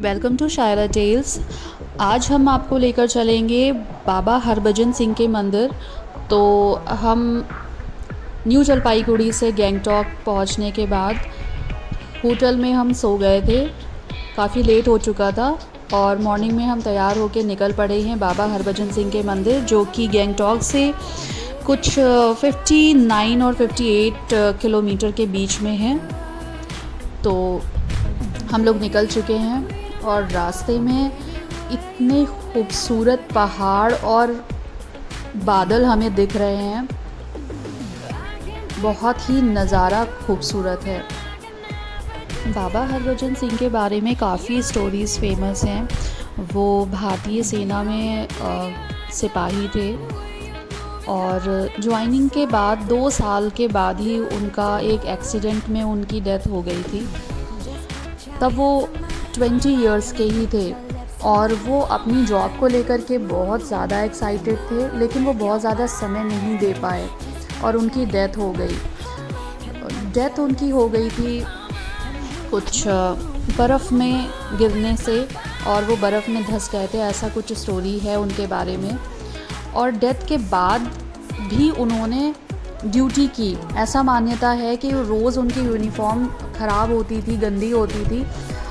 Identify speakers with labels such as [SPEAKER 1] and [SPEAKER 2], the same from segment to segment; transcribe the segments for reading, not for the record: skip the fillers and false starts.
[SPEAKER 1] Welcome to Shayara tales. आज हम आपको लेकर चलेंगे बाबा हरभजन सिंह के मंदिर। तो हम न्यू जलपाईगुड़ी से गैंगटॉक पहुंचने के बाद होटल में हम सो गए थे। काफ़ी लेट हो चुका था और मॉर्निंग में हम तैयार होकर निकल पड़े हैं बाबा हरभजन सिंह के मंदिर, जो कि गैंगटॉक से कुछ 59 और 58 किलोमीटर के बीच में है। तो हम लोग निकल चुके हैं और रास्ते में इतने खूबसूरत पहाड़ और बादल हमें दिख रहे हैं। बहुत ही नज़ारा खूबसूरत है। बाबा हरभजन सिंह के बारे में काफ़ी स्टोरीज़ फेमस हैं। वो भारतीय सेना में सिपाही थे और ज्वाइनिंग के बाद 2 साल के बाद ही उनका एक एक्सीडेंट में उनकी डेथ हो गई थी। तब वो 20 इयर्स के ही थे और वो अपनी जॉब को लेकर के बहुत ज़्यादा एक्साइटेड थे, लेकिन वो बहुत ज़्यादा समय नहीं दे पाए और उनकी डेथ हो गई। डेथ उनकी हो गई थी कुछ बर्फ़ में गिरने से और वो बर्फ़ में धंस गए थे, ऐसा कुछ स्टोरी है उनके बारे में। और डेथ के बाद भी उन्होंने ड्यूटी की। ऐसा मान्यता है कि रोज़ उनकी यूनिफॉर्म ख़राब होती थी, गंदी होती थी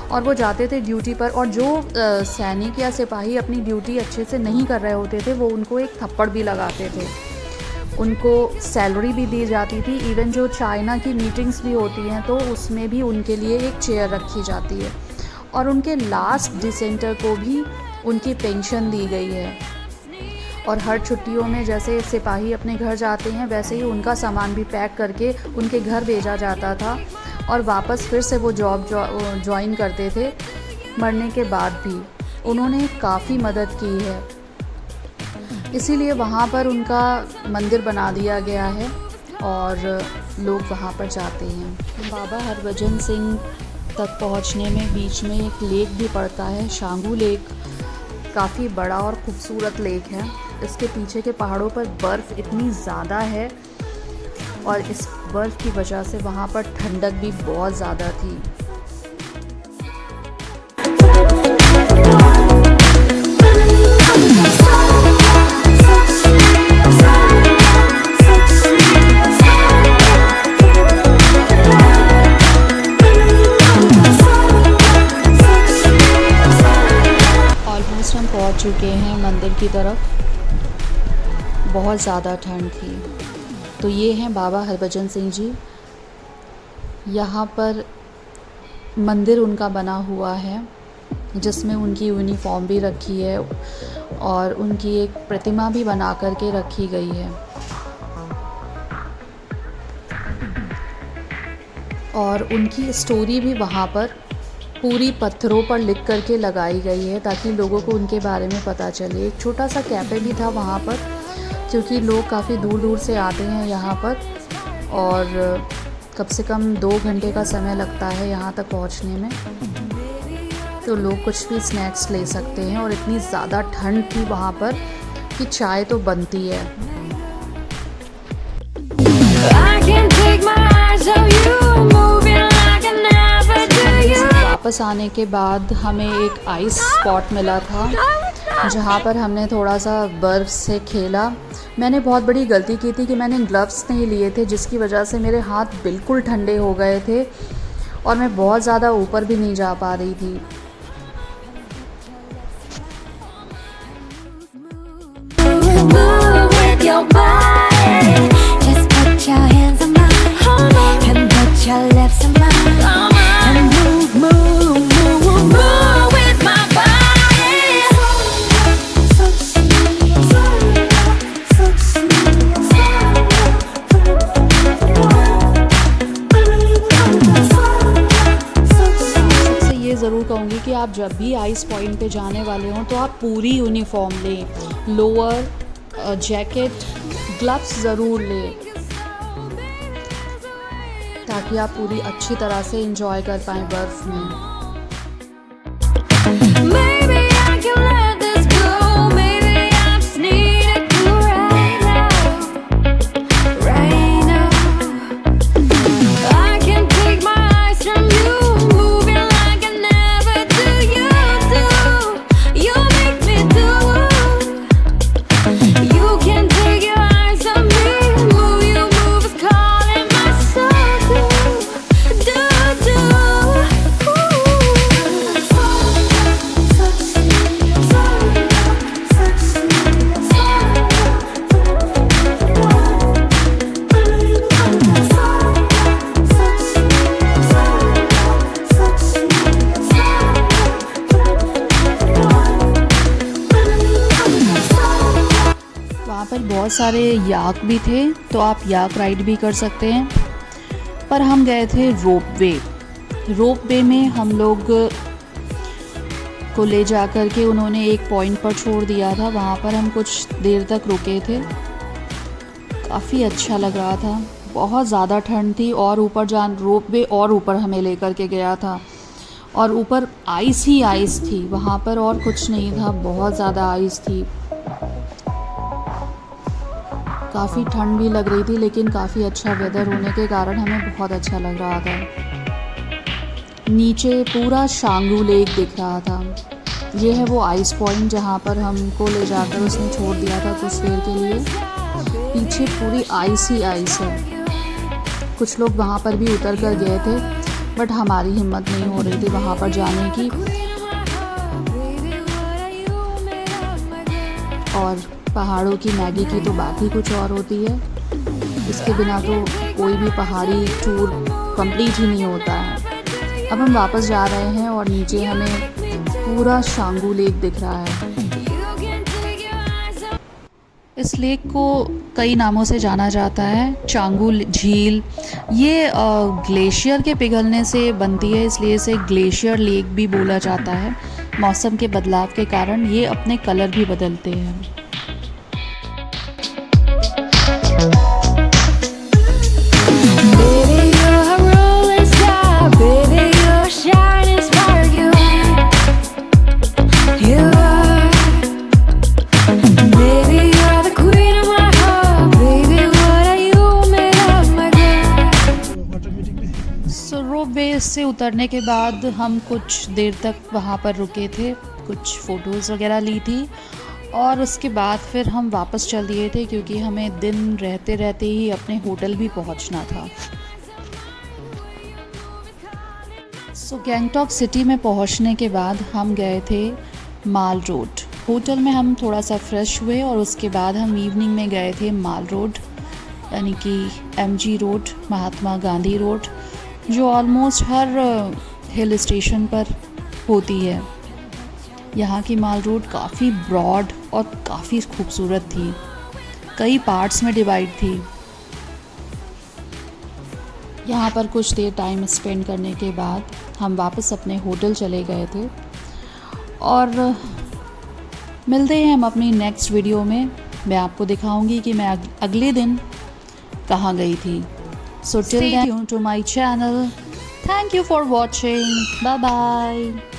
[SPEAKER 1] और वो जाते थे ड्यूटी पर, और जो सैनिक या सिपाही अपनी ड्यूटी अच्छे से नहीं कर रहे होते थे वो उनको एक थप्पड़ भी लगाते थे। उनको सैलरी भी दी जाती थी। इवन जो चाइना की मीटिंग्स भी होती हैं तो उसमें भी उनके लिए एक चेयर रखी जाती है और उनके लास्ट डिसेंटर को भी उनकी पेंशन दी गई है। और हर छुट्टियों में जैसे सिपाही अपने घर जाते हैं वैसे ही उनका सामान भी पैक करके उनके घर भेजा जाता था और वापस फिर से वो जॉब ज्वाइन करते थे। मरने के बाद भी उन्होंने काफ़ी मदद की है, इसीलिए वहाँ पर उनका मंदिर बना दिया गया है और लोग वहाँ पर जाते हैं। बाबा हरभजन सिंह तक पहुँचने में बीच में एक लेक भी पड़ता है, शांगू लेक। काफ़ी बड़ा और ख़ूबसूरत लेक है। इसके पीछे के पहाड़ों पर बर्फ़ इतनी ज़्यादा है और इस बर्फ़ की वजह से वहाँ पर ठंडक भी बहुत ज़्यादा थी। ऑलमोस्ट हम पहुँच चुके हैं मंदिर की तरफ। बहुत ज़्यादा ठंड थी। तो ये हैं बाबा हरभजन सिंह जी। यहाँ पर मंदिर उनका बना हुआ है जिसमें उनकी यूनिफॉर्म भी रखी है और उनकी एक प्रतिमा भी बना कर के रखी गई है। और उनकी स्टोरी भी वहाँ पर पूरी पत्थरों पर लिख कर के लगाई गई है ताकि लोगों को उनके बारे में पता चले। एक छोटा सा कैफ़े भी था वहाँ पर, क्योंकि लोग काफ़ी दूर दूर से आते हैं यहाँ पर और कम से कम 2 घंटे का समय लगता है यहाँ तक पहुँचने में। तो लोग कुछ भी स्नैक्स ले सकते हैं और इतनी ज़्यादा ठंड थी वहाँ पर कि चाय तो बनती है। वापस आने के बाद हमें एक आइस स्पॉट मिला था जहाँ पर हमने थोड़ा सा बर्फ़ से खेला। मैंने बहुत बड़ी गलती की थी कि मैंने ग्लव्स नहीं लिए थे, जिसकी वजह से मेरे हाथ बिल्कुल ठंडे हो गए थे और मैं बहुत ज़्यादा ऊपर भी नहीं जा पा रही थी। ज़रूर कहूँगी कि आप जब भी आइस पॉइंट पे जाने वाले हों तो आप पूरी यूनिफॉर्म लें, लोअर, जैकेट, ग्लव्स ज़रूर लें ताकि आप पूरी अच्छी तरह से एंजॉय कर पाएँ बर्फ़ में। I can take my eyes from you, moving like I never do you. बहुत सारे याक भी थे, तो आप याक राइड भी कर सकते हैं। पर हम गए थे रोप वे में हम लोग को ले जा कर के उन्होंने एक पॉइंट पर छोड़ दिया था। वहाँ पर हम कुछ देर तक रुके थे, काफ़ी अच्छा लग रहा था। बहुत ज़्यादा ठंड थी और ऊपर रोप वे और ऊपर हमें लेकर के गया था और ऊपर आइस ही आइस थी वहाँ पर, और कुछ नहीं था, बहुत ज़्यादा आइस थी। काफ़ी ठंड भी लग रही थी, लेकिन काफ़ी अच्छा वेदर होने के कारण हमें बहुत अच्छा लग रहा था। नीचे पूरा शांगू लेक दिख रहा था। ये है वो आइस पॉइंट जहाँ पर हमको ले जाकर उसने छोड़ दिया था कुछ देर के लिए। पीछे पूरी आइस ही आइस है। कुछ लोग वहाँ पर भी उतर कर गए थे, बट हमारी हिम्मत नहीं हो रही थी वहाँ पर जाने की। और पहाड़ों की मैगी की तो बात ही कुछ और होती है। इसके बिना तो कोई भी पहाड़ी टूर कंप्लीट ही नहीं होता है। अब हम वापस जा रहे हैं और नीचे हमें पूरा शांगू लेक दिख रहा है। इस लेक को कई नामों से जाना जाता है। चांगू झील, ये ग्लेशियर के पिघलने से बनती है, इसलिए इसे ग्लेशियर लेक भी बोला जाता है। मौसम के बदलाव के कारण ये अपने कलर भी बदलते हैं। रोप वे से उतरने के बाद हम कुछ देर तक वहाँ पर रुके थे, कुछ फ़ोटोज़ वगैरह ली थी और उसके बाद फिर हम वापस चल दिए थे, क्योंकि हमें दिन रहते रहते ही अपने होटल भी पहुँचना था। गैंगटॉक सिटी में पहुँचने के बाद हम गए थे माल रोड। होटल में हम थोड़ा सा फ्रेश हुए और उसके बाद हम इवनिंग में गए थे माल रोड, यानी कि MG road, Mahatma Gandhi road, जो ऑलमोस्ट हर हिल स्टेशन पर होती है। यहाँ की माल रोड काफ़ी ब्रॉड और काफ़ी खूबसूरत थी, कई पार्ट्स में डिवाइड थी। यहाँ पर कुछ देर टाइम स्पेंड करने के बाद हम वापस अपने होटल चले गए थे और मिलते हैं हम अपनी नेक्स्ट वीडियो में। मैं आपको दिखाऊंगी कि मैं अगले दिन कहाँ गई थी। So till then, stay tuned to my channel. Thank you for watching. Bye bye.